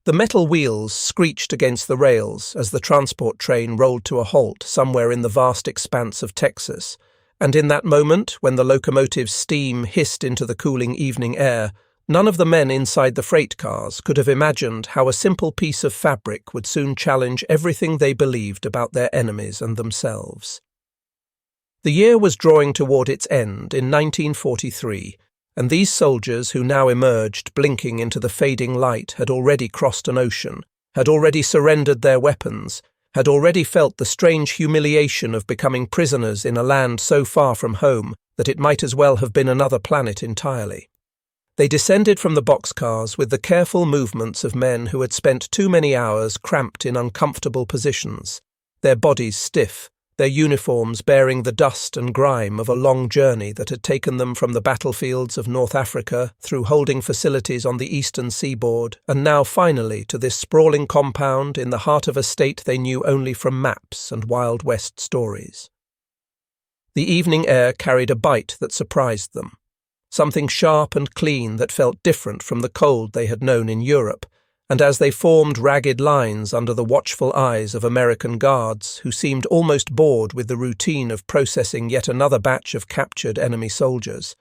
The metal wheels screeched against the rails as the transport train rolled to a halt somewhere in the vast expanse of Texas, and in that moment, when the locomotive's steam hissed into the cooling evening air, none of the men inside the freight cars could have imagined how a simple piece of fabric would soon challenge everything they believed about their enemies and themselves. The year was drawing toward its end in 1943, and these soldiers who now emerged blinking into the fading light had already crossed an ocean, had already surrendered their weapons, had already felt the strange humiliation of becoming prisoners in a land so far from home that it might as well have been another planet entirely. They descended from the boxcars with the careful movements of men who had spent too many hours cramped in uncomfortable positions, their bodies stiff, their uniforms bearing the dust and grime of a long journey that had taken them from the battlefields of North Africa through holding facilities on the eastern seaboard and now finally to this sprawling compound in the heart of a state they knew only from maps and Wild West stories. The evening air carried a bite that surprised them, something sharp and clean that felt different from the cold they had known in Europe, and as they formed ragged lines under the watchful eyes of American guards who seemed almost bored with the routine of processing yet another batch of captured enemy soldiers,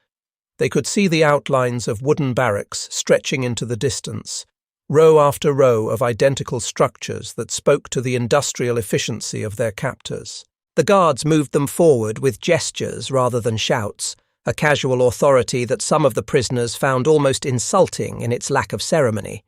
they could see the outlines of wooden barracks stretching into the distance, row after row of identical structures that spoke to the industrial efficiency of their captors. The guards moved them forward with gestures rather than shouts, a casual authority that some of the prisoners found almost insulting in its lack of ceremony,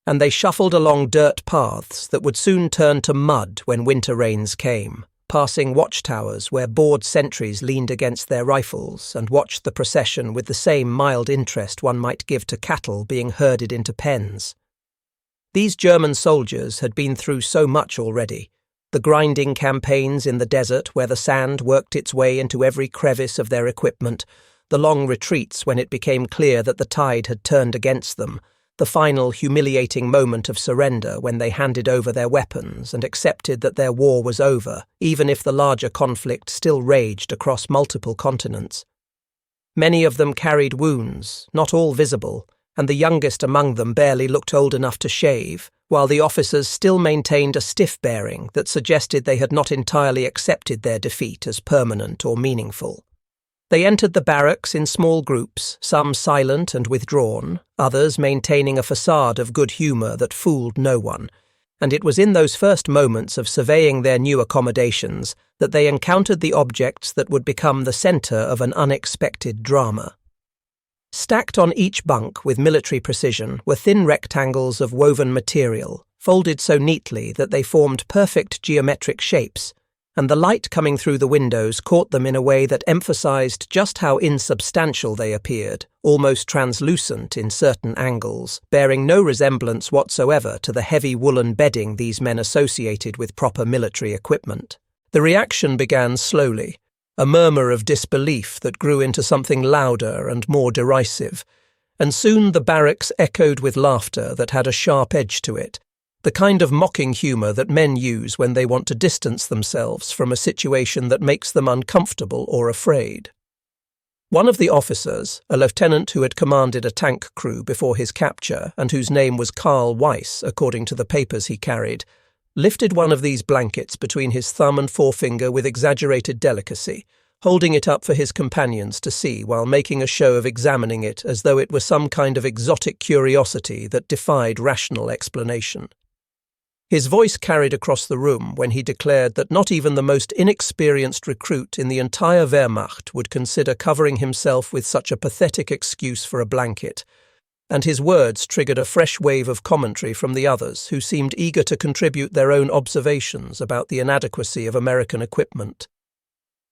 and they shuffled along dirt paths that would soon turn to mud when winter rains came, passing watchtowers where bored sentries leaned against their rifles and watched the procession with the same mild interest one might give to cattle being herded into pens. These German soldiers had been through so much already, the grinding campaigns in the desert where the sand worked its way into every crevice of their equipment, the long retreats when it became clear that the tide had turned against them, the final humiliating moment of surrender when they handed over their weapons and accepted that their war was over, even if the larger conflict still raged across multiple continents. Many of them carried wounds, not all visible, and the youngest among them barely looked old enough to shave, while the officers still maintained a stiff bearing that suggested they had not entirely accepted their defeat as permanent or meaningful. They entered the barracks in small groups, some silent and withdrawn, others maintaining a facade of good humour that fooled no one, and it was in those first moments of surveying their new accommodations that they encountered the objects that would become the centre of an unexpected drama. Stacked on each bunk with military precision were thin rectangles of woven material, folded so neatly that they formed perfect geometric shapes, and the light coming through the windows caught them in a way that emphasized just how insubstantial they appeared, almost translucent in certain angles, bearing no resemblance whatsoever to the heavy woolen bedding these men associated with proper military equipment. The reaction began slowly, a murmur of disbelief that grew into something louder and more derisive, and soon the barracks echoed with laughter that had a sharp edge to it, the kind of mocking humour that men use when they want to distance themselves from a situation that makes them uncomfortable or afraid. One of the officers, a lieutenant who had commanded a tank crew before his capture and whose name was Karl Weiss, according to the papers he carried, lifted one of these blankets between his thumb and forefinger with exaggerated delicacy, holding it up for his companions to see while making a show of examining it as though it were some kind of exotic curiosity that defied rational explanation. His voice carried across the room when he declared that not even the most inexperienced recruit in the entire Wehrmacht would consider covering himself with such a pathetic excuse for a blanket, and his words triggered a fresh wave of commentary from the others who seemed eager to contribute their own observations about the inadequacy of American equipment.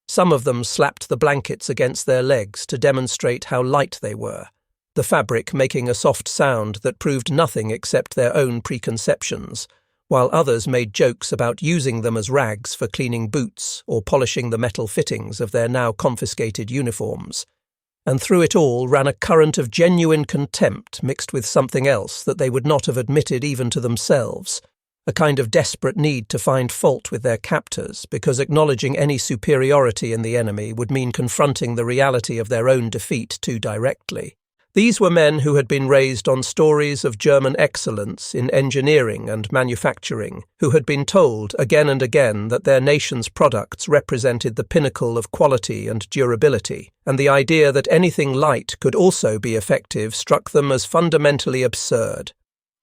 Some of them slapped the blankets against their legs to demonstrate how light they were, the fabric making a soft sound that proved nothing except their own preconceptions, while others made jokes about using them as rags for cleaning boots or polishing the metal fittings of their now confiscated uniforms. And through it all ran a current of genuine contempt mixed with something else that they would not have admitted even to themselves, a kind of desperate need to find fault with their captors because acknowledging any superiority in the enemy would mean confronting the reality of their own defeat too directly. These were men who had been raised on stories of German excellence in engineering and manufacturing, who had been told again and again that their nation's products represented the pinnacle of quality and durability, and the idea that anything light could also be effective struck them as fundamentally absurd.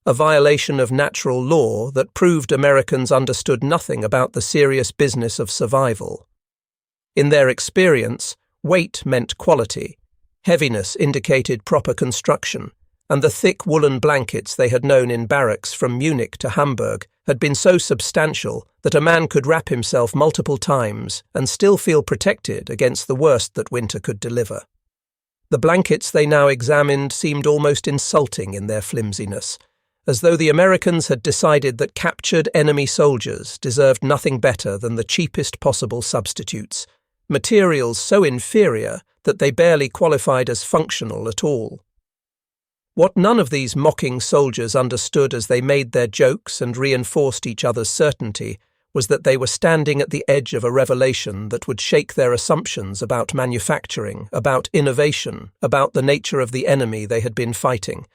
A violation of natural law that proved Americans understood nothing about the serious business of survival. In their experience, weight meant quality, heaviness indicated proper construction, and the thick woolen blankets they had known in barracks from Munich to Hamburg had been so substantial that a man could wrap himself multiple times and still feel protected against the worst that winter could deliver. The blankets they now examined seemed almost insulting in their flimsiness, as though the Americans had decided that captured enemy soldiers deserved nothing better than the cheapest possible substitutes, materials so inferior that they barely qualified as functional at all. What none of these mocking soldiers understood as they made their jokes and reinforced each other's certainty was that they were standing at the edge of a revelation that would shake their assumptions about manufacturing, about innovation, about the nature of the enemy they had been fighting,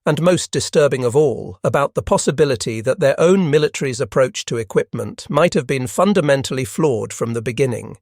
and most disturbing of all, about the possibility that their own military's approach to equipment might have been fundamentally flawed from the beginning.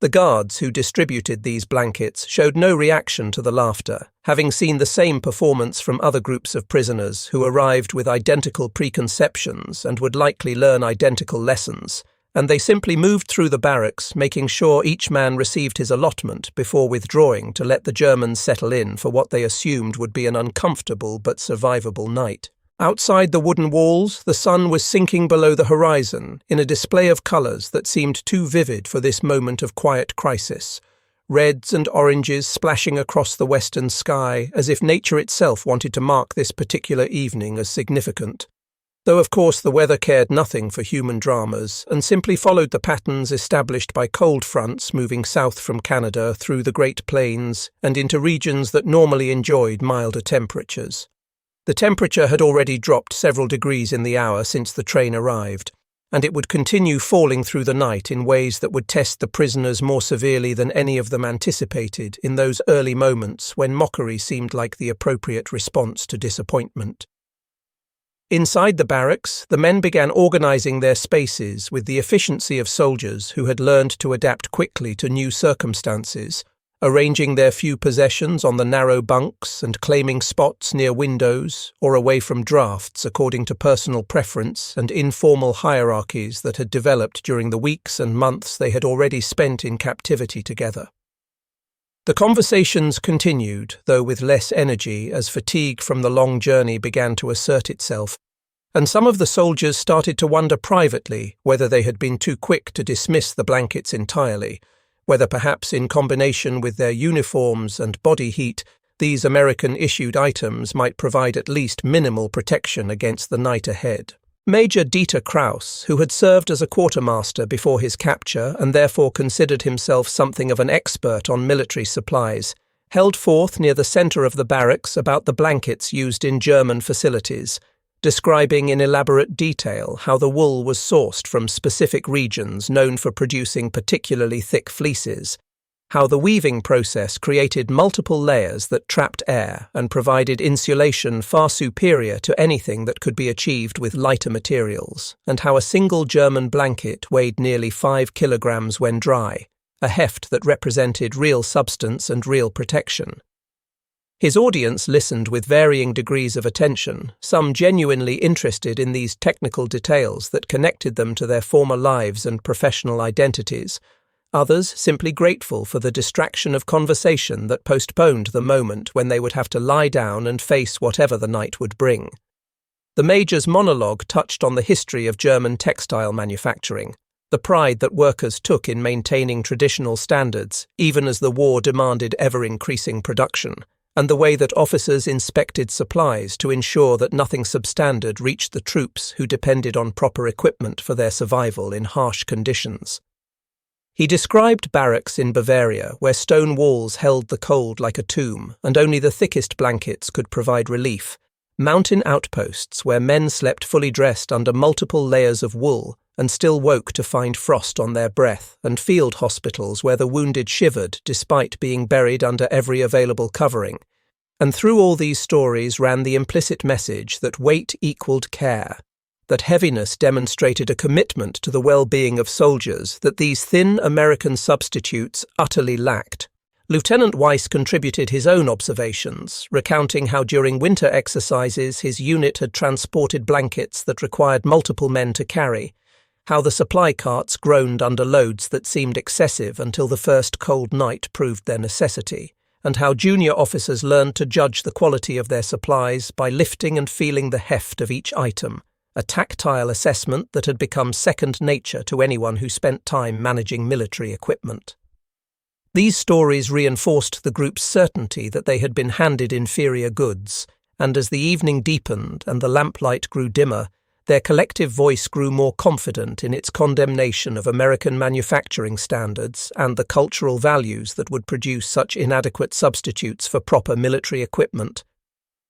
The guards who distributed these blankets showed no reaction to the laughter, having seen the same performance from other groups of prisoners who arrived with identical preconceptions and would likely learn identical lessons, and they simply moved through the barracks, making sure each man received his allotment before withdrawing to let the Germans settle in for what they assumed would be an uncomfortable but survivable night. Outside the wooden walls, the sun was sinking below the horizon in a display of colours that seemed too vivid for this moment of quiet crisis, reds and oranges splashing across the western sky as if nature itself wanted to mark this particular evening as significant. Though of course the weather cared nothing for human dramas and simply followed the patterns established by cold fronts moving south from Canada through the Great Plains and into regions that normally enjoyed milder temperatures. The temperature had already dropped several degrees in the hour since the train arrived, and it would continue falling through the night in ways that would test the prisoners more severely than any of them anticipated in those early moments when mockery seemed like the appropriate response to disappointment. Inside the barracks, the men began organising their spaces with the efficiency of soldiers who had learned to adapt quickly to new circumstances, arranging their few possessions on the narrow bunks and claiming spots near windows or away from drafts according to personal preference and informal hierarchies that had developed during the weeks and months they had already spent in captivity together. The conversations continued, though with less energy, as fatigue from the long journey began to assert itself, and some of the soldiers started to wonder privately whether they had been too quick to dismiss the blankets entirely, whether perhaps in combination with their uniforms and body heat, these American-issued items might provide at least minimal protection against the night ahead. Major Dieter Kraus, who had served as a quartermaster before his capture and therefore considered himself something of an expert on military supplies, held forth near the centre of the barracks about the blankets used in German facilities, describing in elaborate detail how the wool was sourced from specific regions known for producing particularly thick fleeces, how the weaving process created multiple layers that trapped air and provided insulation far superior to anything that could be achieved with lighter materials, and how a single German blanket weighed nearly 5 kilograms when dry, a heft that represented real substance and real protection. His audience listened with varying degrees of attention, some genuinely interested in these technical details that connected them to their former lives and professional identities, others simply grateful for the distraction of conversation that postponed the moment when they would have to lie down and face whatever the night would bring. The Major's monologue touched on the history of German textile manufacturing, the pride that workers took in maintaining traditional standards, even as the war demanded ever-increasing production, and the way that officers inspected supplies to ensure that nothing substandard reached the troops who depended on proper equipment for their survival in harsh conditions. He described barracks in Bavaria where stone walls held the cold like a tomb and only the thickest blankets could provide relief, mountain outposts where men slept fully dressed under multiple layers of wool and still woke to find frost on their breath, and field hospitals where the wounded shivered despite being buried under every available covering, And through all these stories ran the implicit message that weight equaled care, that heaviness demonstrated a commitment to the well-being of soldiers that these thin American substitutes utterly lacked. Lieutenant Weiss contributed his own observations, recounting how during winter exercises his unit had transported blankets that required multiple men to carry, how the supply carts groaned under loads that seemed excessive until the first cold night proved their necessity, and how junior officers learned to judge the quality of their supplies by lifting and feeling the heft of each item, a tactile assessment that had become second nature to anyone who spent time managing military equipment. These stories reinforced the group's certainty that they had been handed inferior goods, and as the evening deepened and the lamplight grew dimmer, their collective voice grew more confident in its condemnation of American manufacturing standards and the cultural values that would produce such inadequate substitutes for proper military equipment.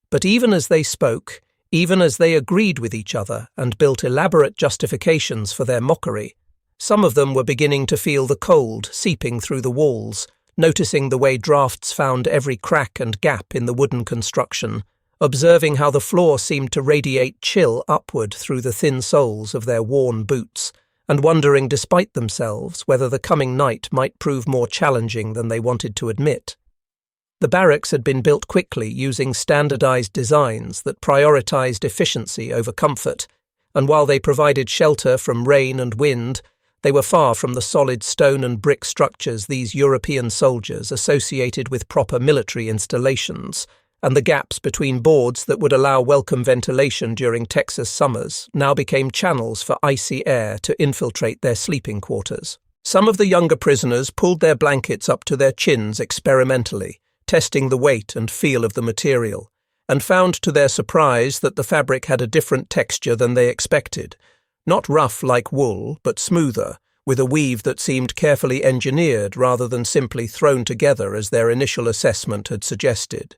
But even as they spoke, even as they agreed with each other and built elaborate justifications for their mockery, some of them were beginning to feel the cold seeping through the walls, noticing the way drafts found every crack and gap in the wooden construction, observing how the floor seemed to radiate chill upward through the thin soles of their worn boots, and wondering despite themselves whether the coming night might prove more challenging than they wanted to admit. The barracks had been built quickly using standardized designs that prioritized efficiency over comfort, and while they provided shelter from rain and wind, they were far from the solid stone and brick structures these European soldiers associated with proper military installations, and the gaps between boards that would allow welcome ventilation during Texas summers now became channels for icy air to infiltrate their sleeping quarters. Some of the younger prisoners pulled their blankets up to their chins experimentally, testing the weight and feel of the material, and found to their surprise that the fabric had a different texture than they expected, not rough like wool, but smoother, with a weave that seemed carefully engineered rather than simply thrown together as their initial assessment had suggested.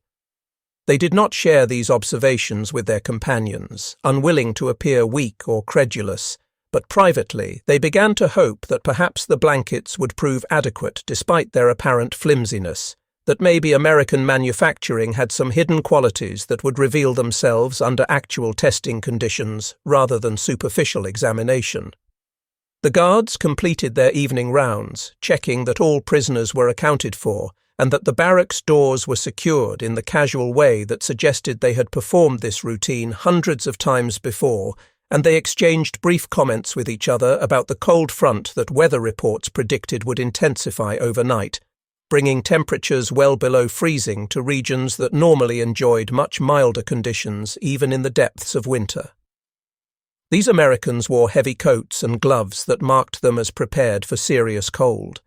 They did not share these observations with their companions, unwilling to appear weak or credulous, but privately they began to hope that perhaps the blankets would prove adequate despite their apparent flimsiness, that maybe American manufacturing had some hidden qualities that would reveal themselves under actual testing conditions rather than superficial examination. The guards completed their evening rounds, checking that all prisoners were accounted for, and that the barracks doors were secured in the casual way that suggested they had performed this routine hundreds of times before, and they exchanged brief comments with each other about the cold front that weather reports predicted would intensify overnight, bringing temperatures well below freezing to regions that normally enjoyed much milder conditions even in the depths of winter. These Americans wore heavy coats and gloves that marked them as prepared for serious cold,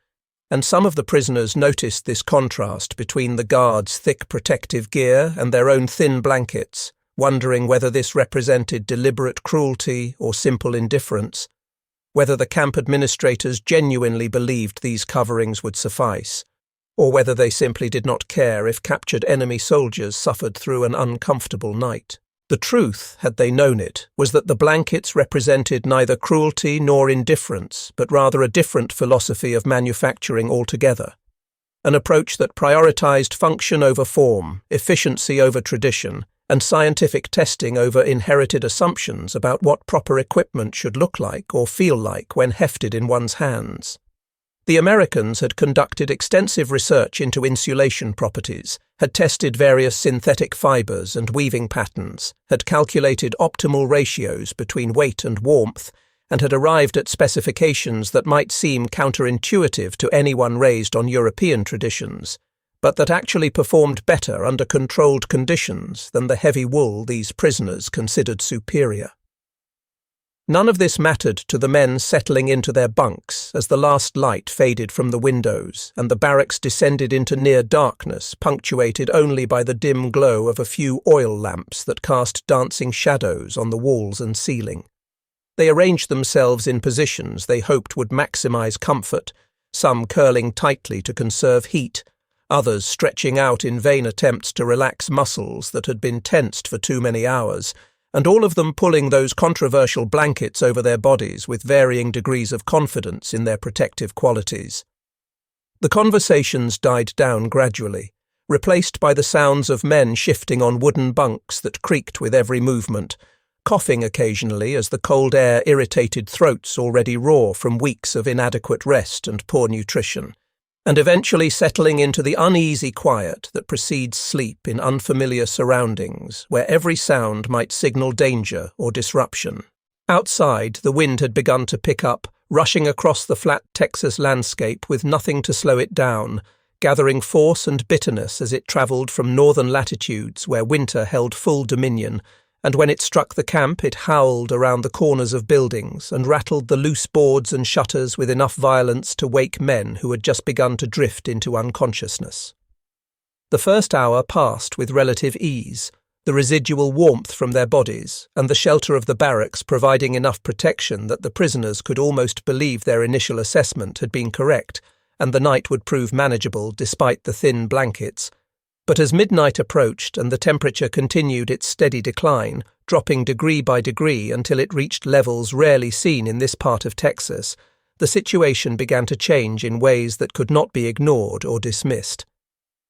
and some of the prisoners noticed this contrast between the guards' thick protective gear and their own thin blankets, wondering whether this represented deliberate cruelty or simple indifference, whether the camp administrators genuinely believed these coverings would suffice, or whether they simply did not care if captured enemy soldiers suffered through an uncomfortable night. The truth, had they known it, was that the blankets represented neither cruelty nor indifference, but rather a different philosophy of manufacturing altogether. An approach that prioritized function over form, efficiency over tradition, and scientific testing over inherited assumptions about what proper equipment should look like or feel like when hefted in one's hands. The Americans had conducted extensive research into insulation properties, had tested various synthetic fibers and weaving patterns, had calculated optimal ratios between weight and warmth, and had arrived at specifications that might seem counterintuitive to anyone raised on European traditions, but that actually performed better under controlled conditions than the heavy wool these prisoners considered superior. None of this mattered to the men settling into their bunks as the last light faded from the windows and the barracks descended into near darkness, punctuated only by the dim glow of a few oil lamps that cast dancing shadows on the walls and ceiling. They arranged themselves in positions they hoped would maximize comfort, some curling tightly to conserve heat, others stretching out in vain attempts to relax muscles that had been tensed for too many hours, and all of them pulling those controversial blankets over their bodies with varying degrees of confidence in their protective qualities. The conversations died down gradually, replaced by the sounds of men shifting on wooden bunks that creaked with every movement, coughing occasionally as the cold air irritated throats already raw from weeks of inadequate rest and poor nutrition, and eventually settling into the uneasy quiet that precedes sleep in unfamiliar surroundings where every sound might signal danger or disruption. Outside, the wind had begun to pick up, rushing across the flat Texas landscape with nothing to slow it down, gathering force and bitterness as it travelled from northern latitudes where winter held full dominion, and when it struck the camp it howled around the corners of buildings and rattled the loose boards and shutters with enough violence to wake men who had just begun to drift into unconsciousness. The first hour passed with relative ease, the residual warmth from their bodies and the shelter of the barracks providing enough protection that the prisoners could almost believe their initial assessment had been correct and the night would prove manageable despite the thin blankets. But as midnight approached and the temperature continued its steady decline, dropping degree by degree until it reached levels rarely seen in this part of Texas, the situation began to change in ways that could not be ignored or dismissed.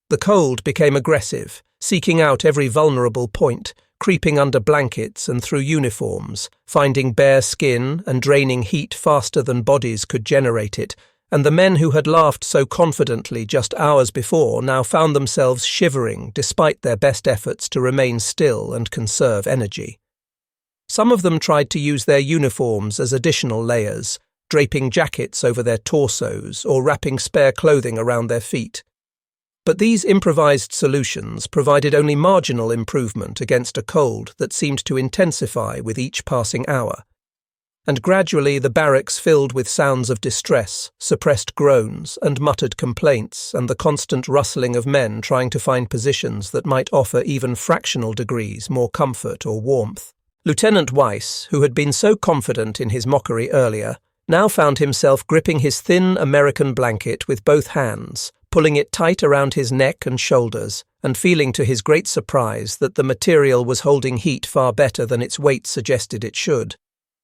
The cold became aggressive, seeking out every vulnerable point, creeping under blankets and through uniforms, finding bare skin and draining heat faster than bodies could generate it, and the men who had laughed so confidently just hours before now found themselves shivering despite their best efforts to remain still and conserve energy. Some of them tried to use their uniforms as additional layers, draping jackets over their torsos or wrapping spare clothing around their feet. But these improvised solutions provided only marginal improvement against a cold that seemed to intensify with each passing hour. And gradually the barracks filled with sounds of distress, suppressed groans and muttered complaints and the constant rustling of men trying to find positions that might offer even fractional degrees more comfort or warmth. Lieutenant Weiss, who had been so confident in his mockery earlier, now found himself gripping his thin American blanket with both hands, pulling it tight around his neck and shoulders, and feeling to his great surprise that the material was holding heat far better than its weight suggested it should.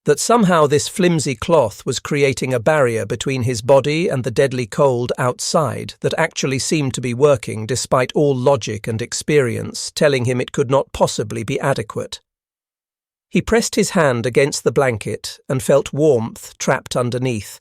That somehow this flimsy cloth was creating a barrier between his body and the deadly cold outside that actually seemed to be working despite all logic and experience telling him it could not possibly be adequate. He pressed his hand against the blanket and felt warmth trapped underneath,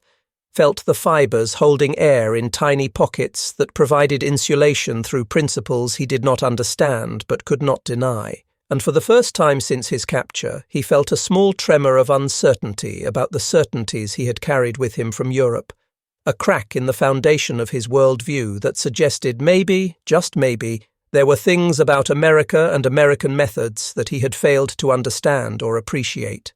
felt the fibres holding air in tiny pockets that provided insulation through principles he did not understand but could not deny. And for the first time since his capture, he felt a small tremor of uncertainty about the certainties he had carried with him from Europe, a crack in the foundation of his worldview that suggested maybe, just maybe, there were things about America and American methods that he had failed to understand or appreciate.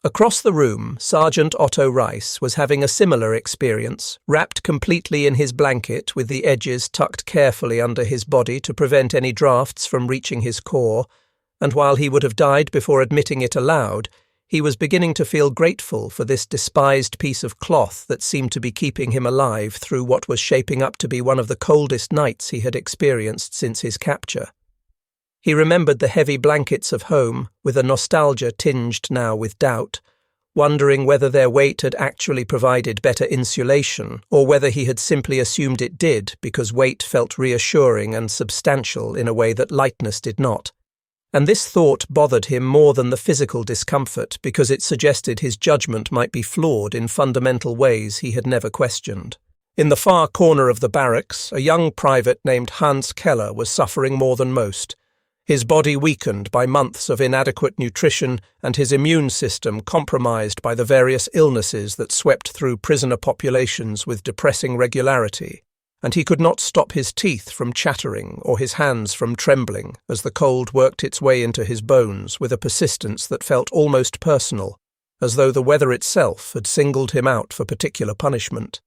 Across the room, Sergeant Otto Rice was having a similar experience, wrapped completely in his blanket with the edges tucked carefully under his body to prevent any drafts from reaching his core, and while he would have died before admitting it aloud, he was beginning to feel grateful for this despised piece of cloth that seemed to be keeping him alive through what was shaping up to be one of the coldest nights he had experienced since his capture. He remembered the heavy blankets of home, with a nostalgia tinged now with doubt, wondering whether their weight had actually provided better insulation, or whether he had simply assumed it did because weight felt reassuring and substantial in a way that lightness did not. And this thought bothered him more than the physical discomfort because it suggested his judgment might be flawed in fundamental ways he had never questioned. In the far corner of the barracks, a young private named Hans Keller was suffering more than most. His body weakened by months of inadequate nutrition and his immune system compromised by the various illnesses that swept through prisoner populations with depressing regularity, and he could not stop his teeth from chattering or his hands from trembling as the cold worked its way into his bones with a persistence that felt almost personal, as though the weather itself had singled him out for particular punishment.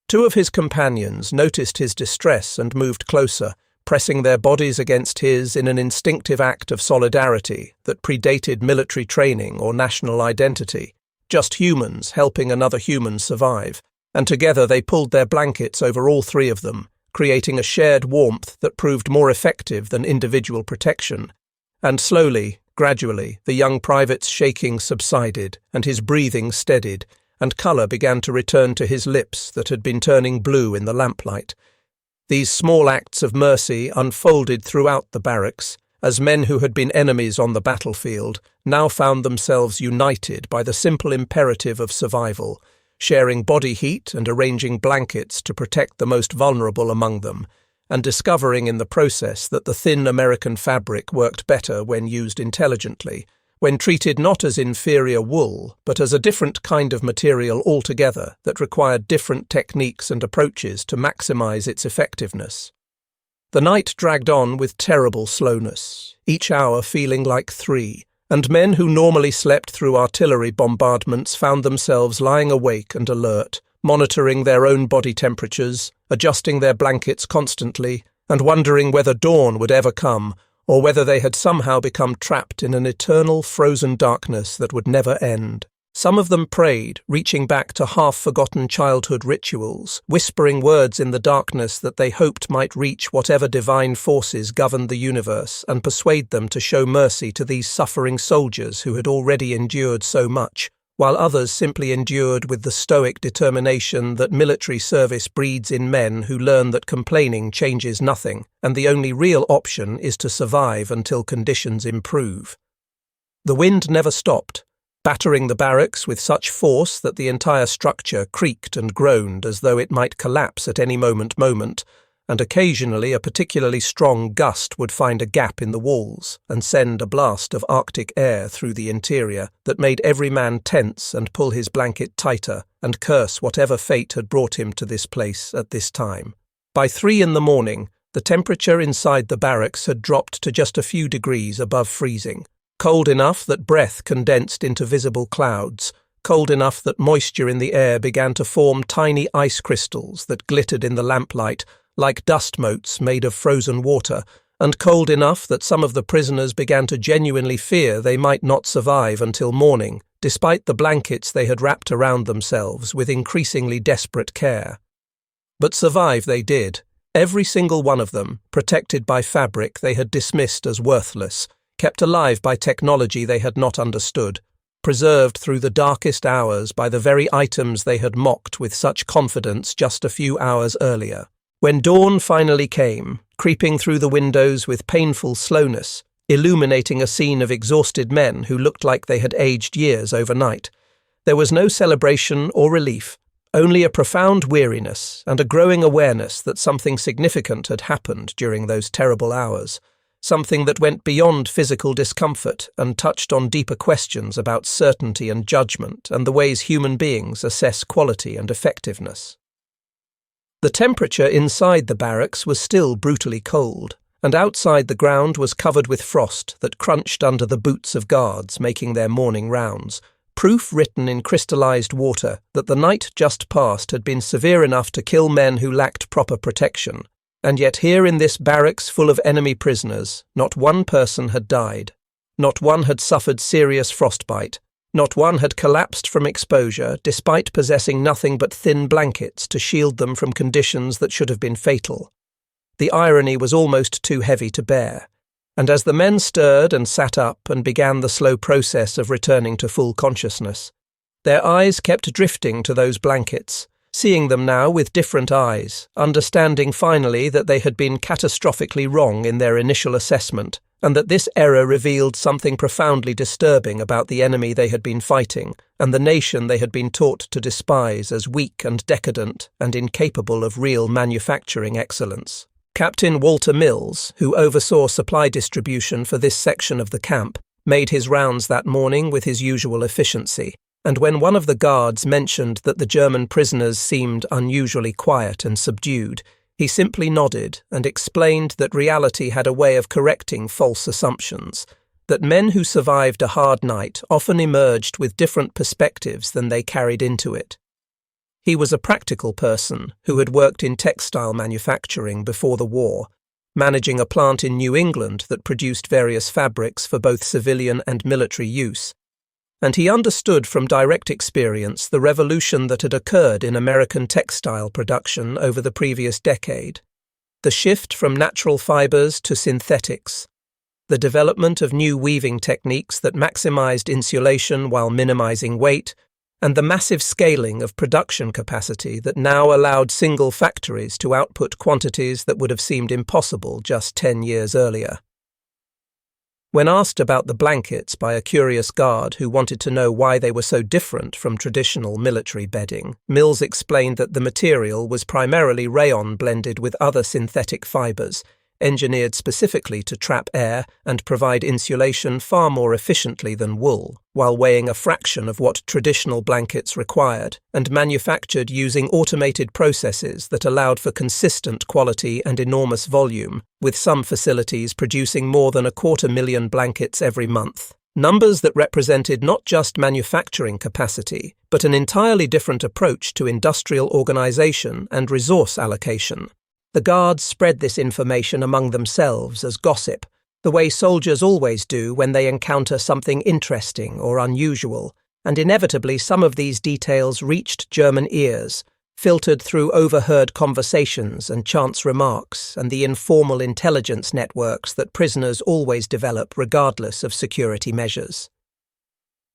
Two of his companions noticed his distress and moved closer, pressing their bodies against his in an instinctive act of solidarity that predated military training or national identity, just humans helping another human survive, and together they pulled their blankets over all three of them, creating a shared warmth that proved more effective than individual protection. And slowly, gradually, the young private's shaking subsided and his breathing steadied, and colour began to return to his lips that had been turning blue in the lamplight. These small acts of mercy unfolded throughout the barracks, as men who had been enemies on the battlefield now found themselves united by the simple imperative of survival, sharing body heat and arranging blankets to protect the most vulnerable among them, and discovering in the process that the thin American fabric worked better when used intelligently, when treated not as inferior wool, but as a different kind of material altogether that required different techniques and approaches to maximize its effectiveness. The night dragged on with terrible slowness, each hour feeling like 3, and men who normally slept through artillery bombardments found themselves lying awake and alert, monitoring their own body temperatures, adjusting their blankets constantly, and wondering whether dawn would ever come, or whether they had somehow become trapped in an eternal frozen darkness that would never end. Some of them prayed, reaching back to half-forgotten childhood rituals, whispering words in the darkness that they hoped might reach whatever divine forces governed the universe and persuade them to show mercy to these suffering soldiers who had already endured so much, while others simply endured with the stoic determination that military service breeds in men who learn that complaining changes nothing, and the only real option is to survive until conditions improve. The wind never stopped, battering the barracks with such force that the entire structure creaked and groaned as though it might collapse at any moment, and occasionally a particularly strong gust would find a gap in the walls and send a blast of Arctic air through the interior that made every man tense and pull his blanket tighter and curse whatever fate had brought him to this place at this time. By 3 in the morning, the temperature inside the barracks had dropped to just a few degrees above freezing, cold enough that breath condensed into visible clouds, cold enough that moisture in the air began to form tiny ice crystals that glittered in the lamplight like dust motes made of frozen water, and cold enough that some of the prisoners began to genuinely fear they might not survive until morning, despite the blankets they had wrapped around themselves with increasingly desperate care. But survive they did, every single one of them, protected by fabric they had dismissed as worthless, kept alive by technology they had not understood, preserved through the darkest hours by the very items they had mocked with such confidence just a few hours earlier. When dawn finally came, creeping through the windows with painful slowness, illuminating a scene of exhausted men who looked like they had aged years overnight, there was no celebration or relief, only a profound weariness and a growing awareness that something significant had happened during those terrible hours, something that went beyond physical discomfort and touched on deeper questions about certainty and judgment and the ways human beings assess quality and effectiveness. The temperature inside the barracks was still brutally cold, and outside the ground was covered with frost that crunched under the boots of guards making their morning rounds, proof written in crystallized water that the night just past had been severe enough to kill men who lacked proper protection. And yet here in this barracks full of enemy prisoners, not one person had died. Not one had suffered serious frostbite. Not one had collapsed from exposure, despite possessing nothing but thin blankets to shield them from conditions that should have been fatal. The irony was almost too heavy to bear, and as the men stirred and sat up and began the slow process of returning to full consciousness, their eyes kept drifting to those blankets, seeing them now with different eyes, understanding finally that they had been catastrophically wrong in their initial assessment, and that this error revealed something profoundly disturbing about the enemy they had been fighting, and the nation they had been taught to despise as weak and decadent and incapable of real manufacturing excellence. Captain Walter Mills, who oversaw supply distribution for this section of the camp, made his rounds that morning with his usual efficiency, and when one of the guards mentioned that the German prisoners seemed unusually quiet and subdued, he simply nodded and explained that reality had a way of correcting false assumptions, that men who survived a hard night often emerged with different perspectives than they carried into it. He was a practical person who had worked in textile manufacturing before the war, managing a plant in New England that produced various fabrics for both civilian and military use, and he understood from direct experience the revolution that had occurred in American textile production over the previous decade. The shift from natural fibers to synthetics, the development of new weaving techniques that maximized insulation while minimizing weight, and the massive scaling of production capacity that now allowed single factories to output quantities that would have seemed impossible just 10 years earlier. When asked about the blankets by a curious guard who wanted to know why they were so different from traditional military bedding, Mills explained that the material was primarily rayon blended with other synthetic fibers, engineered specifically to trap air and provide insulation far more efficiently than wool, while weighing a fraction of what traditional blankets required, and manufactured using automated processes that allowed for consistent quality and enormous volume, with some facilities producing more than 250,000 blankets every month. Numbers that represented not just manufacturing capacity, but an entirely different approach to industrial organization and resource allocation. The guards spread this information among themselves as gossip, the way soldiers always do when they encounter something interesting or unusual, and inevitably some of these details reached German ears, filtered through overheard conversations and chance remarks and the informal intelligence networks that prisoners always develop regardless of security measures.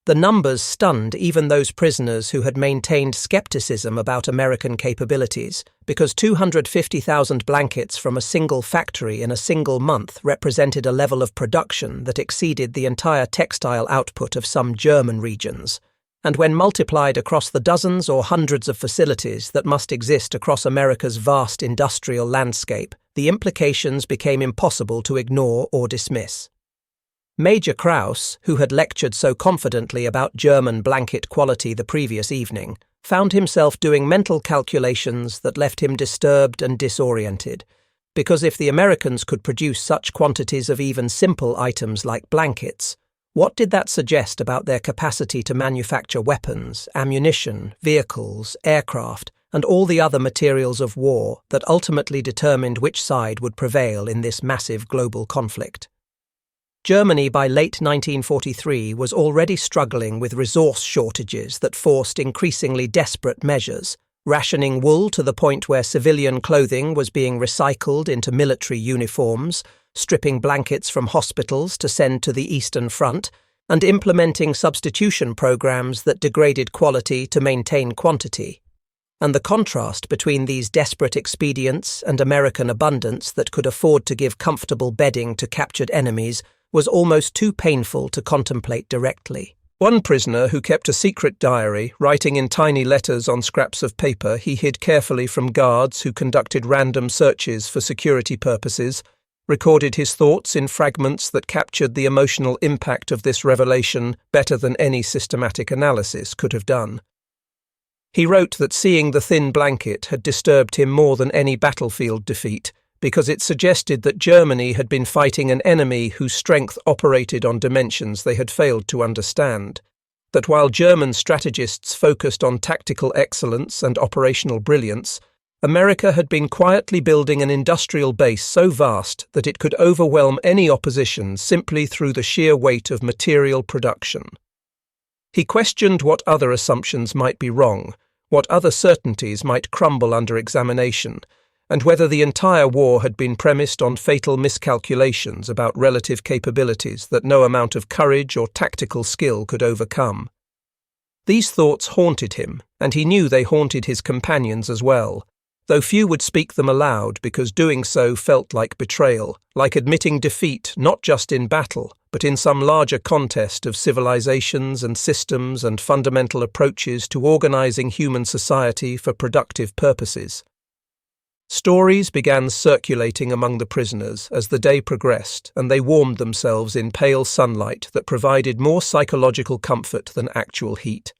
The numbers stunned even those prisoners who had maintained skepticism about American capabilities, because 250,000 blankets from a single factory in a single month represented a level of production that exceeded the entire textile output of some German regions. And when multiplied across the dozens or hundreds of facilities that must exist across America's vast industrial landscape, the implications became impossible to ignore or dismiss. Major Krauss, who had lectured so confidently about German blanket quality the previous evening, found himself doing mental calculations that left him disturbed and disoriented, because if the Americans could produce such quantities of even simple items like blankets, what did that suggest about their capacity to manufacture weapons, ammunition, vehicles, aircraft, and all the other materials of war that ultimately determined which side would prevail in this massive global conflict? Germany by late 1943 was already struggling with resource shortages that forced increasingly desperate measures, rationing wool to the point where civilian clothing was being recycled into military uniforms, stripping blankets from hospitals to send to the Eastern Front, and implementing substitution programs that degraded quality to maintain quantity. And the contrast between these desperate expedients and American abundance that could afford to give comfortable bedding to captured enemies was almost too painful to contemplate directly. One prisoner who kept a secret diary, writing in tiny letters on scraps of paper he hid carefully from guards who conducted random searches for security purposes, recorded his thoughts in fragments that captured the emotional impact of this revelation better than any systematic analysis could have done. He wrote that seeing the thin blanket had disturbed him more than any battlefield defeat, because it suggested that Germany had been fighting an enemy whose strength operated on dimensions they had failed to understand, that while German strategists focused on tactical excellence and operational brilliance, America had been quietly building an industrial base so vast that it could overwhelm any opposition simply through the sheer weight of material production. He questioned what other assumptions might be wrong, what other certainties might crumble under examination, and whether the entire war had been premised on fatal miscalculations about relative capabilities that no amount of courage or tactical skill could overcome. These thoughts haunted him, and he knew they haunted his companions as well, though few would speak them aloud because doing so felt like betrayal, like admitting defeat not just in battle, but in some larger contest of civilizations and systems and fundamental approaches to organizing human society for productive purposes. Stories began circulating among the prisoners as the day progressed, and they warmed themselves in pale sunlight that provided more psychological comfort than actual heat.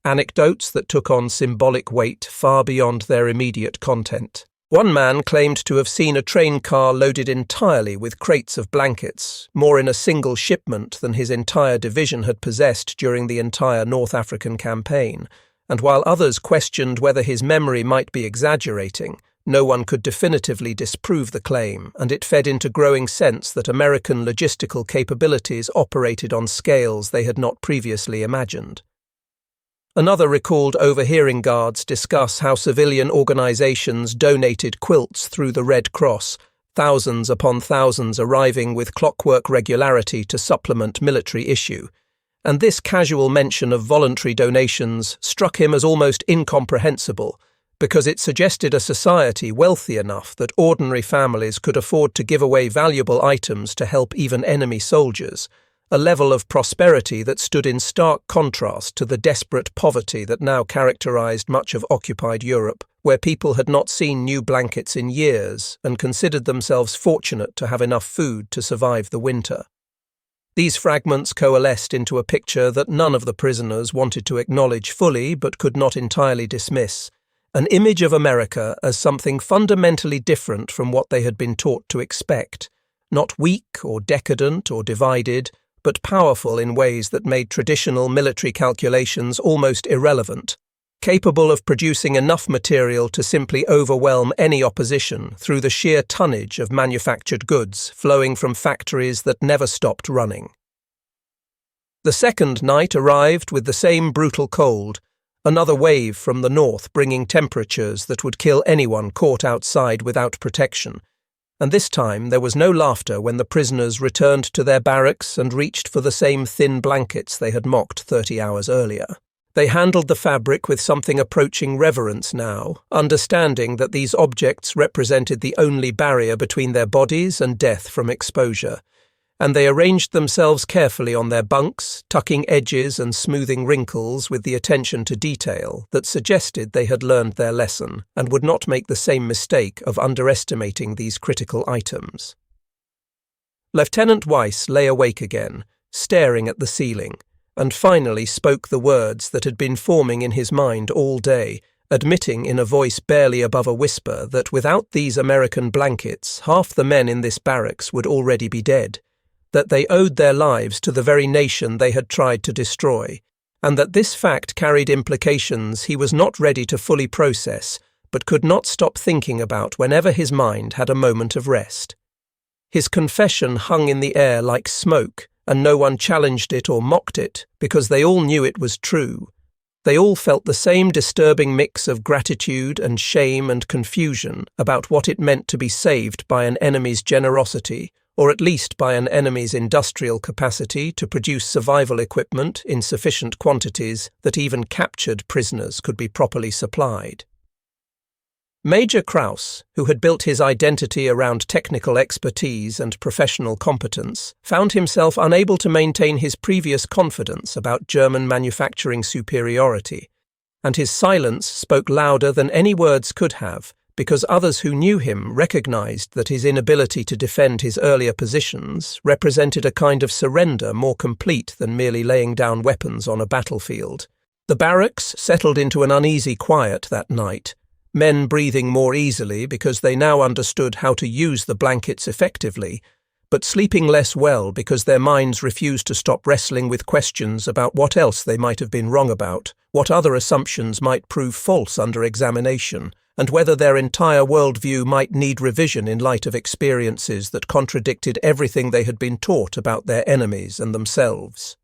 Anecdotes that took on symbolic weight far beyond their immediate content. One man claimed to have seen a train car loaded entirely with crates of blankets, more in a single shipment than his entire division had possessed during the entire North African campaign, and while others questioned whether his memory might be exaggerating, no one could definitively disprove the claim, and it fed into growing sense that American logistical capabilities operated on scales they had not previously imagined. Another recalled overhearing guards discuss how civilian organizations donated quilts through the Red Cross, thousands upon thousands arriving with clockwork regularity to supplement military issue, and this casual mention of voluntary donations struck him as almost incomprehensible, because it suggested a society wealthy enough that ordinary families could afford to give away valuable items to help even enemy soldiers, a level of prosperity that stood in stark contrast to the desperate poverty that now characterized much of occupied Europe, where people had not seen new blankets in years and considered themselves fortunate to have enough food to survive the winter. These fragments coalesced into a picture that none of the prisoners wanted to acknowledge fully but could not entirely dismiss, an image of America as something fundamentally different from what they had been taught to expect, not weak or decadent or divided, but powerful in ways that made traditional military calculations almost irrelevant, capable of producing enough material to simply overwhelm any opposition through the sheer tonnage of manufactured goods flowing from factories that never stopped running. The second night arrived with the same brutal cold, another wave from the north bringing temperatures that would kill anyone caught outside without protection, and this time there was no laughter when the prisoners returned to their barracks and reached for the same thin blankets they had mocked 30 hours earlier. They handled the fabric with something approaching reverence now, understanding that these objects represented the only barrier between their bodies and death from exposure, and they arranged themselves carefully on their bunks, tucking edges and smoothing wrinkles with the attention to detail that suggested they had learned their lesson and would not make the same mistake of underestimating these critical items. Lieutenant Weiss lay awake again, staring at the ceiling, and finally spoke the words that had been forming in his mind all day, admitting in a voice barely above a whisper that without these American blankets, half the men in this barracks would already be dead, that they owed their lives to the very nation they had tried to destroy, and that this fact carried implications he was not ready to fully process, but could not stop thinking about whenever his mind had a moment of rest. His confession hung in the air like smoke, and no one challenged it or mocked it, because they all knew it was true. They all felt the same disturbing mix of gratitude and shame and confusion about what it meant to be saved by an enemy's generosity, or at least by an enemy's industrial capacity to produce survival equipment in sufficient quantities that even captured prisoners could be properly supplied. Major Krauss, who had built his identity around technical expertise and professional competence, found himself unable to maintain his previous confidence about German manufacturing superiority, and his silence spoke louder than any words could have, because others who knew him recognized that his inability to defend his earlier positions represented a kind of surrender more complete than merely laying down weapons on a battlefield. The barracks settled into an uneasy quiet that night, men breathing more easily because they now understood how to use the blankets effectively, but sleeping less well because their minds refused to stop wrestling with questions about what else they might have been wrong about, what other assumptions might prove false under examination, and whether their entire worldview might need revision in light of experiences that contradicted everything they had been taught about their enemies and themselves.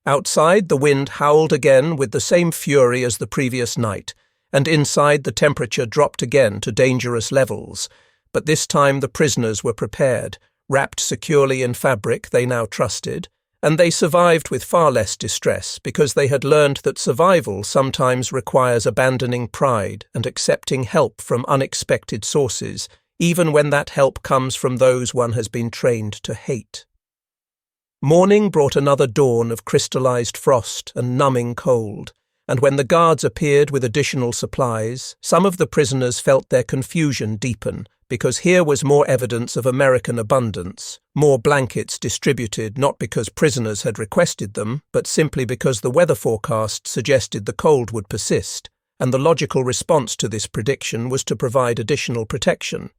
Outside, the wind howled again with the same fury as the previous night, and inside the temperature dropped again to dangerous levels, but this time the prisoners were prepared, wrapped securely in fabric they now trusted, and they survived with far less distress because they had learned that survival sometimes requires abandoning pride and accepting help from unexpected sources, even when that help comes from those one has been trained to hate. Morning brought another dawn of crystallized frost and numbing cold, and when the guards appeared with additional supplies, some of the prisoners felt their confusion deepen, because here was more evidence of American abundance, more blankets distributed not because prisoners had requested them, but simply because the weather forecast suggested the cold would persist, and the logical response to this prediction was to provide additional protection.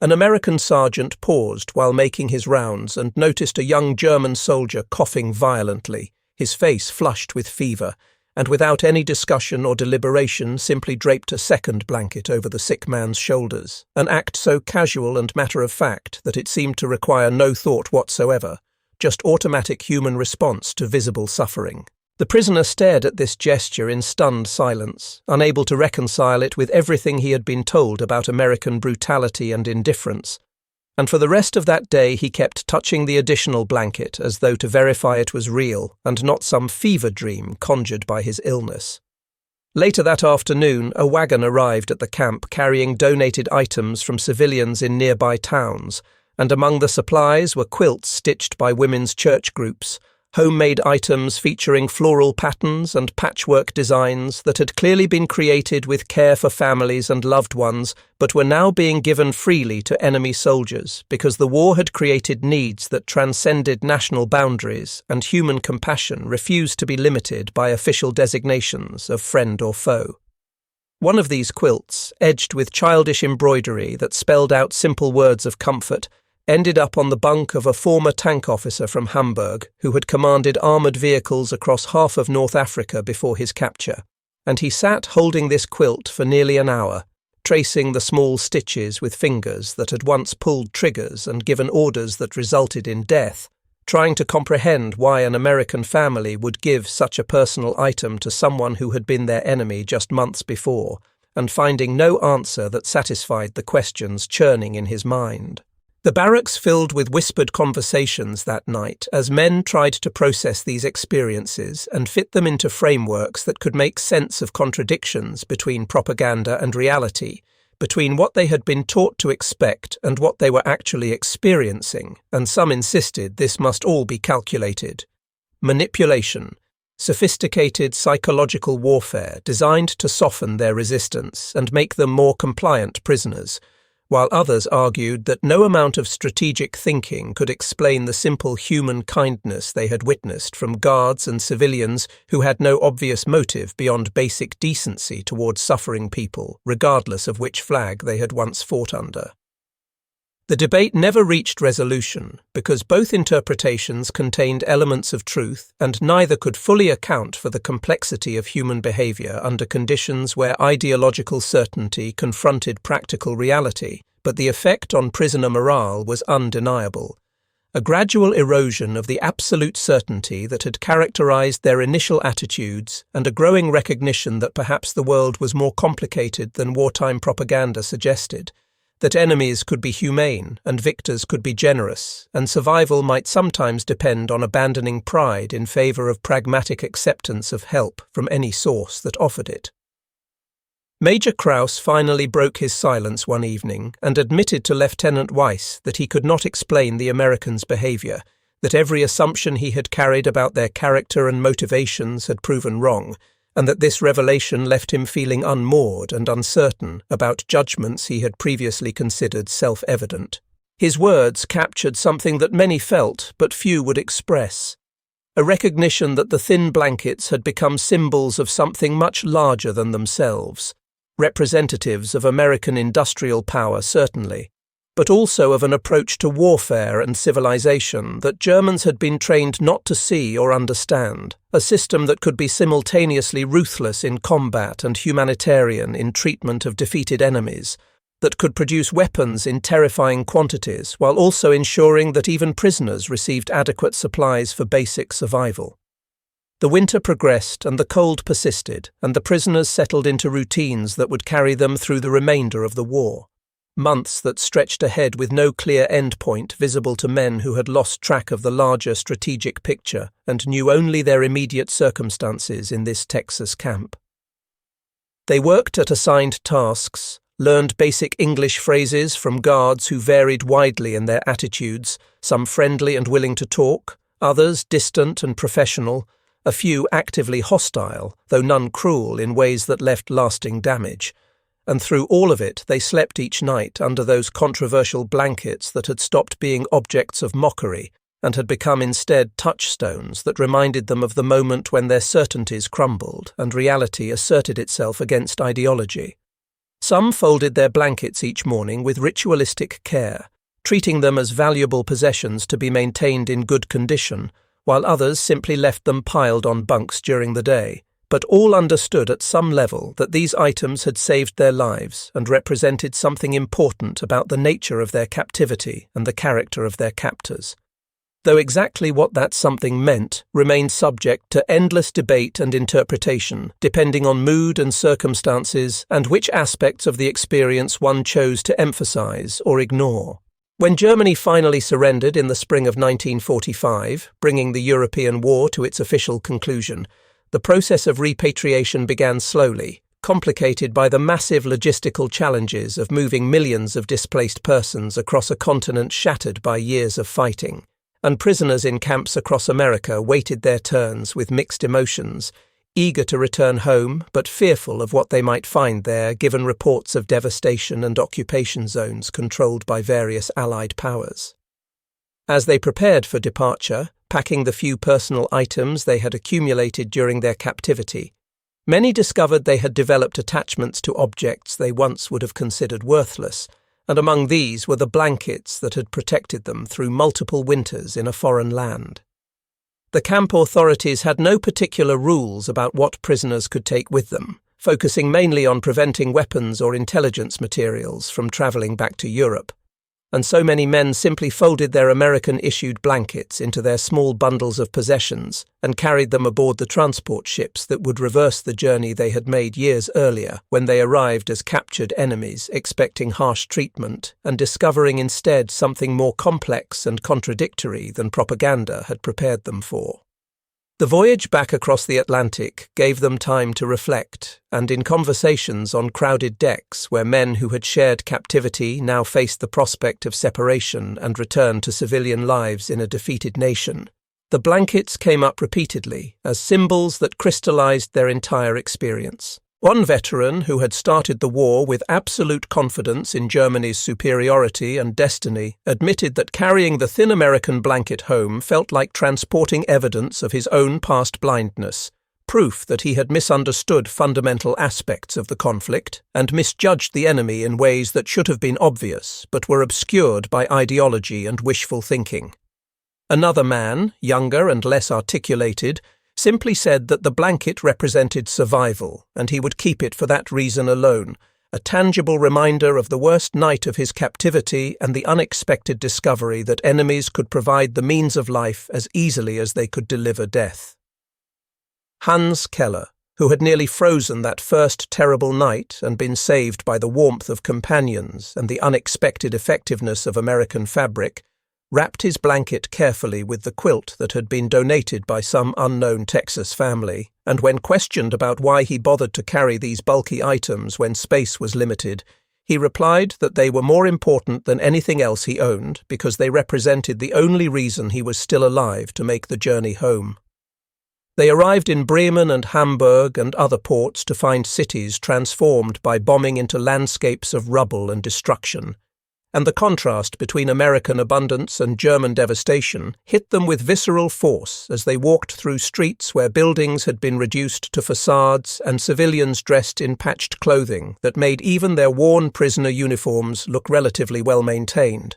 An American sergeant paused while making his rounds and noticed a young German soldier coughing violently, his face flushed with fever, and without any discussion or deliberation simply draped a second blanket over the sick man's shoulders, an act so casual and matter-of-fact that it seemed to require no thought whatsoever, just automatic human response to visible suffering. The prisoner stared at this gesture in stunned silence, unable to reconcile it with everything he had been told about American brutality and indifference, And for the rest of that day he kept touching the additional blanket as though to verify it was real and not some fever dream conjured by his illness. Later that afternoon, a wagon arrived at the camp carrying donated items from civilians in nearby towns, and among the supplies were quilts stitched by women's church groups, homemade items featuring floral patterns and patchwork designs that had clearly been created with care for families and loved ones, but were now being given freely to enemy soldiers because the war had created needs that transcended national boundaries, and human compassion refused to be limited by official designations of friend or foe. One of these quilts, edged with childish embroidery that spelled out simple words of comfort, ended up on the bunk of a former tank officer from Hamburg who had commanded armoured vehicles across half of North Africa before his capture, and he sat holding this quilt for nearly an hour, tracing the small stitches with fingers that had once pulled triggers and given orders that resulted in death, trying to comprehend why an American family would give such a personal item to someone who had been their enemy just months before, and finding no answer that satisfied the questions churning in his mind. The barracks filled with whispered conversations that night as men tried to process these experiences and fit them into frameworks that could make sense of contradictions between propaganda and reality, between what they had been taught to expect and what they were actually experiencing, and some insisted this must all be calculated. Manipulation, sophisticated psychological warfare designed to soften their resistance and make them more compliant prisoners, while others argued that no amount of strategic thinking could explain the simple human kindness they had witnessed from guards and civilians who had no obvious motive beyond basic decency towards suffering people, regardless of which flag they had once fought under. The debate never reached resolution because both interpretations contained elements of truth and neither could fully account for the complexity of human behavior under conditions where ideological certainty confronted practical reality, but the effect on prisoner morale was undeniable. A gradual erosion of the absolute certainty that had characterized their initial attitudes and a growing recognition that perhaps the world was more complicated than wartime propaganda suggested, that enemies could be humane and victors could be generous, and survival might sometimes depend on abandoning pride in favor of pragmatic acceptance of help from any source that offered it. Major Kraus finally broke his silence one evening and admitted to Lieutenant Weiss that he could not explain the Americans' behavior, that every assumption he had carried about their character and motivations had proven wrong, and that this revelation left him feeling unmoored and uncertain about judgments he had previously considered self-evident. His words captured something that many felt but few would express, a recognition that the thin blankets had become symbols of something much larger than themselves, representatives of American industrial power certainly, but also of an approach to warfare and civilization that Germans had been trained not to see or understand, a system that could be simultaneously ruthless in combat and humanitarian in treatment of defeated enemies, that could produce weapons in terrifying quantities while also ensuring that even prisoners received adequate supplies for basic survival. The winter progressed and the cold persisted, and the prisoners settled into routines that would carry them through the remainder of the war. Months that stretched ahead with no clear endpoint visible to men who had lost track of the larger strategic picture and knew only their immediate circumstances in this Texas camp. They worked at assigned tasks, learned basic English phrases from guards who varied widely in their attitudes, some friendly and willing to talk, others distant and professional, a few actively hostile, though none cruel in ways that left lasting damage. And through all of it they slept each night under those controversial blankets that had stopped being objects of mockery and had become instead touchstones that reminded them of the moment when their certainties crumbled and reality asserted itself against ideology. Some folded their blankets each morning with ritualistic care, treating them as valuable possessions to be maintained in good condition, while others simply left them piled on bunks during the day. But all understood at some level that these items had saved their lives and represented something important about the nature of their captivity and the character of their captors. Though exactly what that something meant remained subject to endless debate and interpretation, depending on mood and circumstances and which aspects of the experience one chose to emphasize or ignore. When Germany finally surrendered in the spring of 1945, bringing the European War to its official conclusion, the process of repatriation began slowly, complicated by the massive logistical challenges of moving millions of displaced persons across a continent shattered by years of fighting, and prisoners in camps across America waited their turns with mixed emotions, eager to return home but fearful of what they might find there given reports of devastation and occupation zones controlled by various Allied powers. As they prepared for departure, packing the few personal items they had accumulated during their captivity, many discovered they had developed attachments to objects they once would have considered worthless, and among these were the blankets that had protected them through multiple winters in a foreign land. The camp authorities had no particular rules about what prisoners could take with them, focusing mainly on preventing weapons or intelligence materials from travelling back to Europe. And so many men simply folded their American-issued blankets into their small bundles of possessions and carried them aboard the transport ships that would reverse the journey they had made years earlier when they arrived as captured enemies expecting harsh treatment and discovering instead something more complex and contradictory than propaganda had prepared them for. The voyage back across the Atlantic gave them time to reflect, and in conversations on crowded decks where men who had shared captivity now faced the prospect of separation and return to civilian lives in a defeated nation, the blankets came up repeatedly as symbols that crystallized their entire experience. One veteran who had started the war with absolute confidence in Germany's superiority and destiny admitted that carrying the thin American blanket home felt like transporting evidence of his own past blindness, proof that he had misunderstood fundamental aspects of the conflict and misjudged the enemy in ways that should have been obvious but were obscured by ideology and wishful thinking. Another man, younger and less articulated, simply said that the blanket represented survival, and he would keep it for that reason alone, a tangible reminder of the worst night of his captivity and the unexpected discovery that enemies could provide the means of life as easily as they could deliver death. Hans Keller, who had nearly frozen that first terrible night and been saved by the warmth of companions and the unexpected effectiveness of American fabric, wrapped his blanket carefully with the quilt that had been donated by some unknown Texas family, and when questioned about why he bothered to carry these bulky items when space was limited, he replied that they were more important than anything else he owned because they represented the only reason he was still alive to make the journey home. They arrived in Bremen and Hamburg and other ports to find cities transformed by bombing into landscapes of rubble and destruction, and the contrast between American abundance and German devastation hit them with visceral force as they walked through streets where buildings had been reduced to facades and civilians dressed in patched clothing that made even their worn prisoner uniforms look relatively well maintained.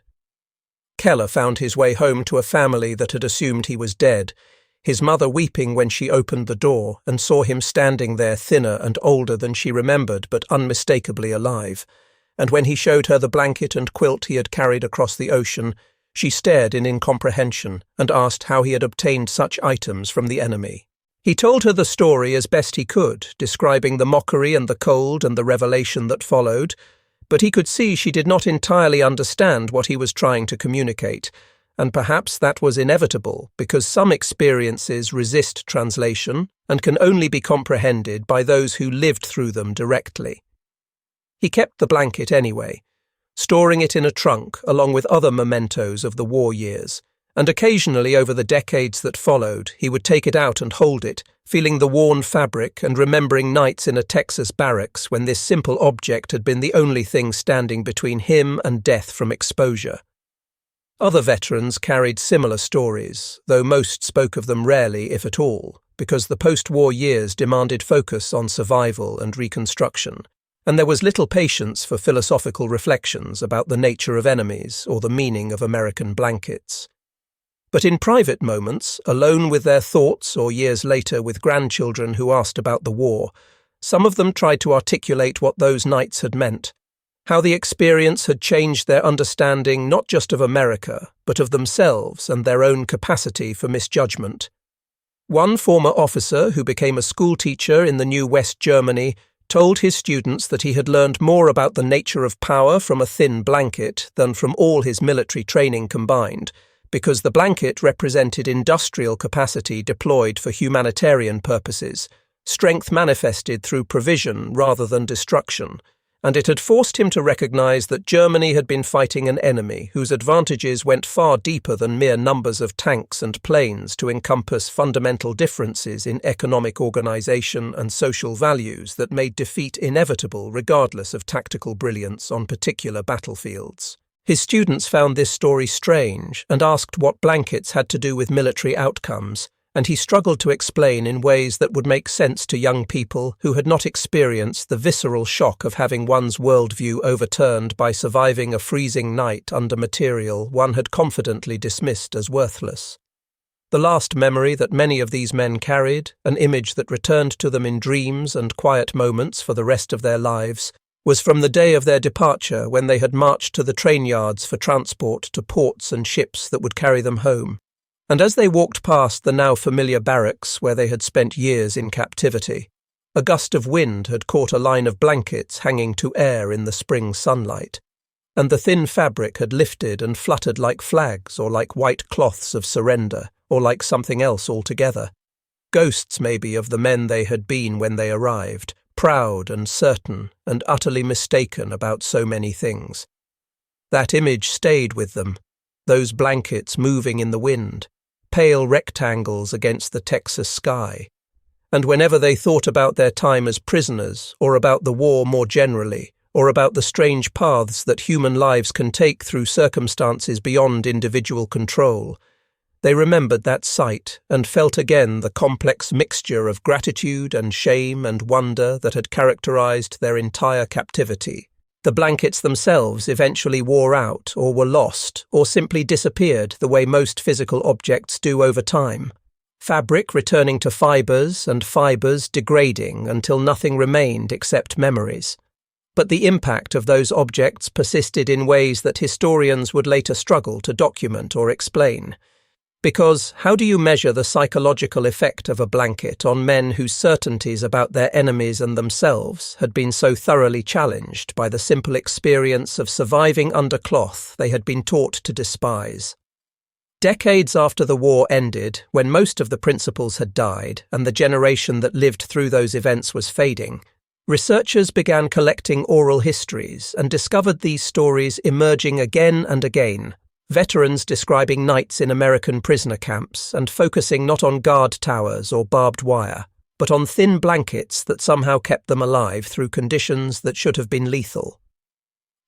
Keller found his way home to a family that had assumed he was dead, his mother weeping when she opened the door and saw him standing there thinner and older than she remembered but unmistakably alive. And when he showed her the blanket and quilt he had carried across the ocean, she stared in incomprehension and asked how he had obtained such items from the enemy. He told her the story as best he could, describing the mockery and the cold and the revelation that followed, but he could see she did not entirely understand what he was trying to communicate, and perhaps that was inevitable because some experiences resist translation and can only be comprehended by those who lived through them directly. He kept the blanket anyway, storing it in a trunk along with other mementos of the war years, and occasionally over the decades that followed he would take it out and hold it, feeling the worn fabric and remembering nights in a Texas barracks when this simple object had been the only thing standing between him and death from exposure. Other veterans carried similar stories, though most spoke of them rarely, if at all, because the post-war years demanded focus on survival and reconstruction, and there was little patience for philosophical reflections about the nature of enemies or the meaning of American blankets. But in private moments, alone with their thoughts or years later with grandchildren who asked about the war, some of them tried to articulate what those nights had meant, how the experience had changed their understanding not just of America, but of themselves and their own capacity for misjudgment. One former officer who became a schoolteacher in the new West Germany told his students that he had learned more about the nature of power from a thin blanket than from all his military training combined, because the blanket represented industrial capacity deployed for humanitarian purposes, strength manifested through provision rather than destruction, and it had forced him to recognize that Germany had been fighting an enemy whose advantages went far deeper than mere numbers of tanks and planes to encompass fundamental differences in economic organization and social values that made defeat inevitable regardless of tactical brilliance on particular battlefields. His students found this story strange and asked what blankets had to do with military outcomes, and he struggled to explain in ways that would make sense to young people who had not experienced the visceral shock of having one's worldview overturned by surviving a freezing night under material one had confidently dismissed as worthless. The last memory that many of these men carried, an image that returned to them in dreams and quiet moments for the rest of their lives, was from the day of their departure when they had marched to the train yards for transport to ports and ships that would carry them home. And as they walked past the now familiar barracks where they had spent years in captivity, a gust of wind had caught a line of blankets hanging to air in the spring sunlight, and the thin fabric had lifted and fluttered like flags or like white cloths of surrender or like something else altogether. Ghosts, maybe, of the men they had been when they arrived, proud and certain and utterly mistaken about so many things. That image stayed with them, those blankets moving in the wind, pale rectangles against the Texas sky, and whenever they thought about their time as prisoners, or about the war more generally, or about the strange paths that human lives can take through circumstances beyond individual control, they remembered that sight and felt again the complex mixture of gratitude and shame and wonder that had characterized their entire captivity. The blankets themselves eventually wore out or were lost or simply disappeared the way most physical objects do over time. Fabric returning to fibers and fibers degrading until nothing remained except memories. But the impact of those objects persisted in ways that historians would later struggle to document or explain. Because how do you measure the psychological effect of a blanket on men whose certainties about their enemies and themselves had been so thoroughly challenged by the simple experience of surviving under cloth they had been taught to despise? Decades after the war ended, when most of the principals had died and the generation that lived through those events was fading, researchers began collecting oral histories and discovered these stories emerging again and again. Veterans describing nights in American prisoner camps and focusing not on guard towers or barbed wire, but on thin blankets that somehow kept them alive through conditions that should have been lethal.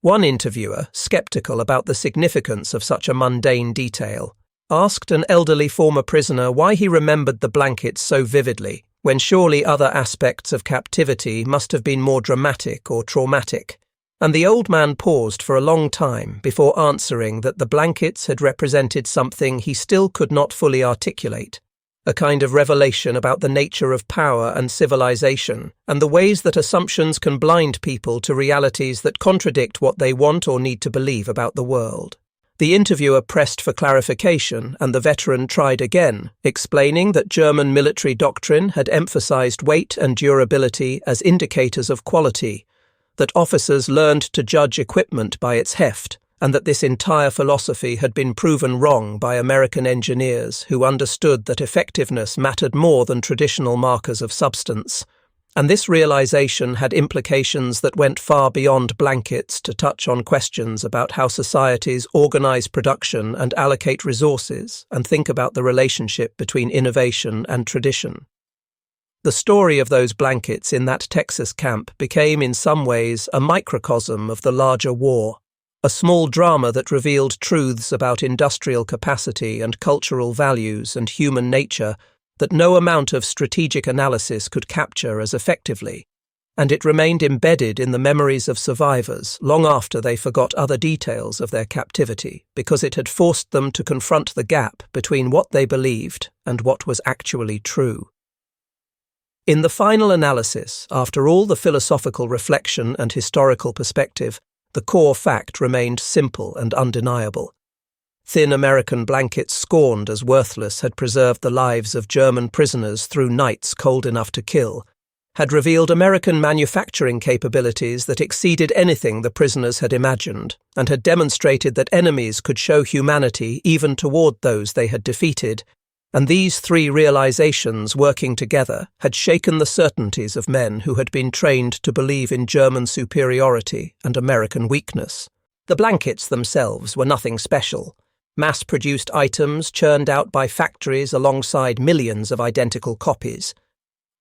One interviewer, skeptical about the significance of such a mundane detail, asked an elderly former prisoner why he remembered the blankets so vividly, when surely other aspects of captivity must have been more dramatic or traumatic. And the old man paused for a long time before answering that the blankets had represented something he still could not fully articulate, a kind of revelation about the nature of power and civilization, and the ways that assumptions can blind people to realities that contradict what they want or need to believe about the world. The interviewer pressed for clarification, and the veteran tried again, explaining that German military doctrine had emphasized weight and durability as indicators of quality, that officers learned to judge equipment by its heft, and that this entire philosophy had been proven wrong by American engineers who understood that effectiveness mattered more than traditional markers of substance. And this realization had implications that went far beyond blankets to touch on questions about how societies organize production and allocate resources and think about the relationship between innovation and tradition. The story of those blankets in that Texas camp became in some ways a microcosm of the larger war, a small drama that revealed truths about industrial capacity and cultural values and human nature that no amount of strategic analysis could capture as effectively, and it remained embedded in the memories of survivors long after they forgot other details of their captivity, because it had forced them to confront the gap between what they believed and what was actually true. In the final analysis, after all the philosophical reflection and historical perspective, the core fact remained simple and undeniable. Thin American blankets scorned as worthless had preserved the lives of German prisoners through nights cold enough to kill, had revealed American manufacturing capabilities that exceeded anything the prisoners had imagined, and had demonstrated that enemies could show humanity even toward those they had defeated. And these three realizations, working together, had shaken the certainties of men who had been trained to believe in German superiority and American weakness. The blankets themselves were nothing special. Mass-produced items churned out by factories alongside millions of identical copies.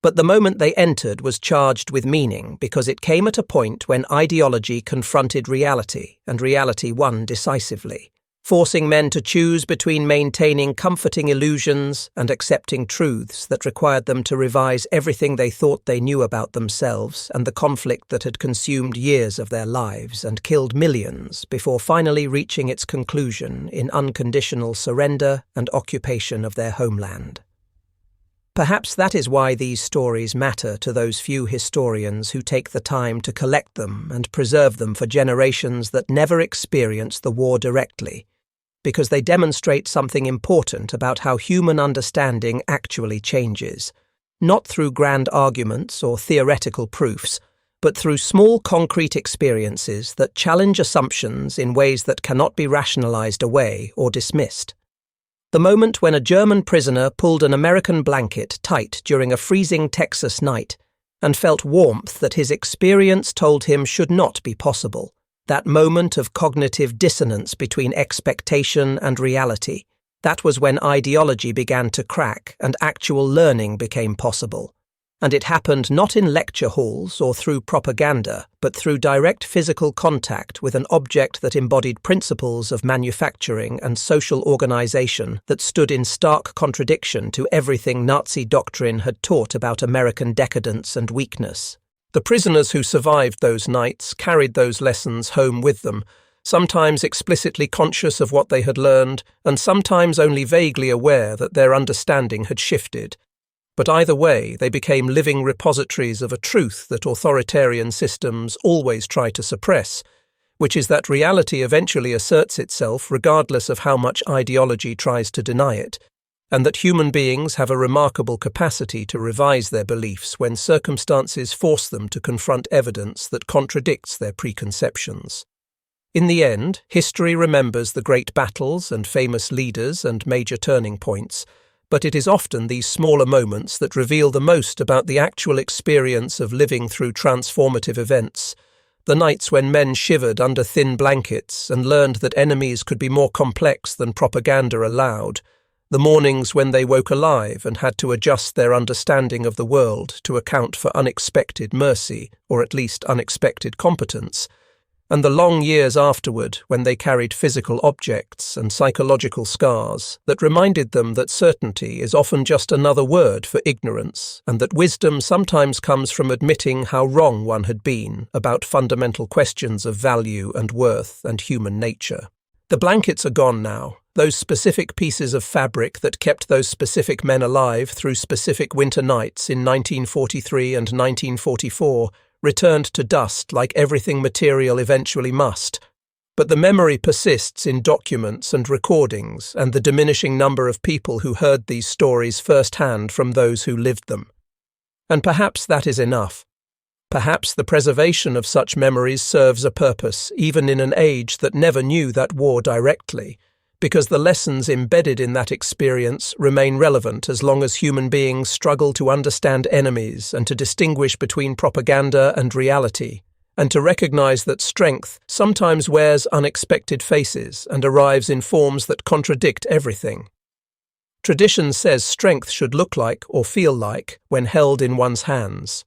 But the moment they entered was charged with meaning because it came at a point when ideology confronted reality, and reality won decisively, forcing men to choose between maintaining comforting illusions and accepting truths that required them to revise everything they thought they knew about themselves and the conflict that had consumed years of their lives and killed millions before finally reaching its conclusion in unconditional surrender and occupation of their homeland. Perhaps that is why these stories matter to those few historians who take the time to collect them and preserve them for generations that never experienced the war directly, because they demonstrate something important about how human understanding actually changes, not through grand arguments or theoretical proofs, but through small concrete experiences that challenge assumptions in ways that cannot be rationalized away or dismissed. The moment when a German prisoner pulled an American blanket tight during a freezing Texas night and felt warmth that his experience told him should not be possible, that moment of cognitive dissonance between expectation and reality, that was when ideology began to crack and actual learning became possible. And it happened not in lecture halls or through propaganda, but through direct physical contact with an object that embodied principles of manufacturing and social organization that stood in stark contradiction to everything Nazi doctrine had taught about American decadence and weakness. The prisoners who survived those nights carried those lessons home with them, sometimes explicitly conscious of what they had learned, and sometimes only vaguely aware that their understanding had shifted. But either way, they became living repositories of a truth that authoritarian systems always try to suppress, which is that reality eventually asserts itself regardless of how much ideology tries to deny it, and that human beings have a remarkable capacity to revise their beliefs when circumstances force them to confront evidence that contradicts their preconceptions. In the end, history remembers the great battles and famous leaders and major turning points, but it is often these smaller moments that reveal the most about the actual experience of living through transformative events, the nights when men shivered under thin blankets and learned that enemies could be more complex than propaganda allowed, the mornings when they woke alive and had to adjust their understanding of the world to account for unexpected mercy, or at least unexpected competence, and the long years afterward when they carried physical objects and psychological scars that reminded them that certainty is often just another word for ignorance, and that wisdom sometimes comes from admitting how wrong one had been about fundamental questions of value and worth and human nature. The blankets are gone now, those specific pieces of fabric that kept those specific men alive through specific winter nights in 1943 and 1944, returned to dust like everything material eventually must, but the memory persists in documents and recordings and the diminishing number of people who heard these stories firsthand from those who lived them. And perhaps that is enough. Perhaps the preservation of such memories serves a purpose even in an age that never knew that war directly, because the lessons embedded in that experience remain relevant as long as human beings struggle to understand enemies and to distinguish between propaganda and reality, and to recognize that strength sometimes wears unexpected faces and arrives in forms that contradict everything. Tradition says strength should look like or feel like when held in one's hands.